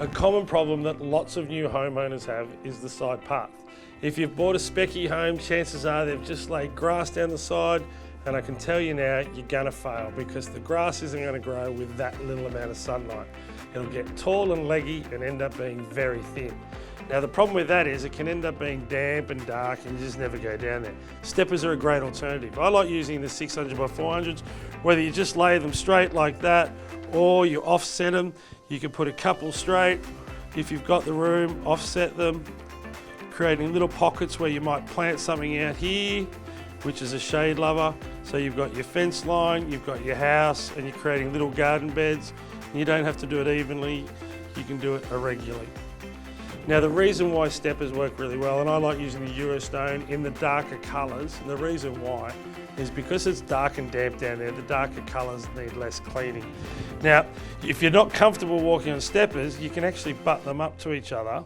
A common problem that lots of new homeowners have is the side path. If you've bought a specky home, chances are they've just laid grass down the side, and I can tell you now, you're gonna fail because the grass isn't gonna grow with that little amount of sunlight. It'll get tall and leggy and end up being very thin. Now the problem with that is it can end up being damp and dark and you just never go down there. Steppers are a great alternative. I like using the 600 by 400s, whether you just lay them straight like that or you offset them. You can put a couple straight. If you've got the room, offset them, creating little pockets where you might plant something out here, which is a shade lover. So you've got your fence line, you've got your house, and you're creating little garden beds. You don't have to do it evenly, you can do it irregularly. Now the reason why steppers work really well, and I like using the Eurostone in the darker colours, and the reason why is because it's dark and damp down there, the darker colours need less cleaning. Now, if you're not comfortable walking on steppers, you can actually butt them up to each other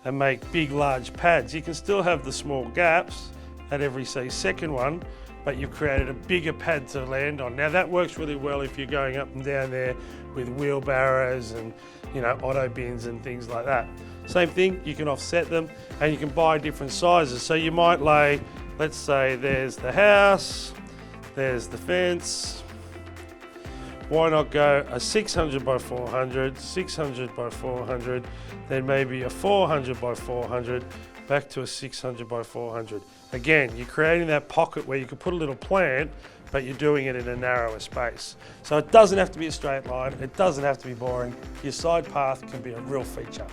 and make big, large pads. You can still have the small gaps at every, say, second one, but you've created a bigger pad to land on. Now that works really well if you're going up and down there with wheelbarrows and, you know, auto bins and things like that. Same thing, you can offset them and you can buy different sizes. So you might lay, let's say there's the house, there's the fence. Why not go a 600 by 400, 600 by 400, then maybe a 400 by 400, back to a 600 by 400. Again, you're creating that pocket where you can put a little plant, but you're doing it in a narrower space. So it doesn't have to be a straight line, it doesn't have to be boring. Your side path can be a real feature.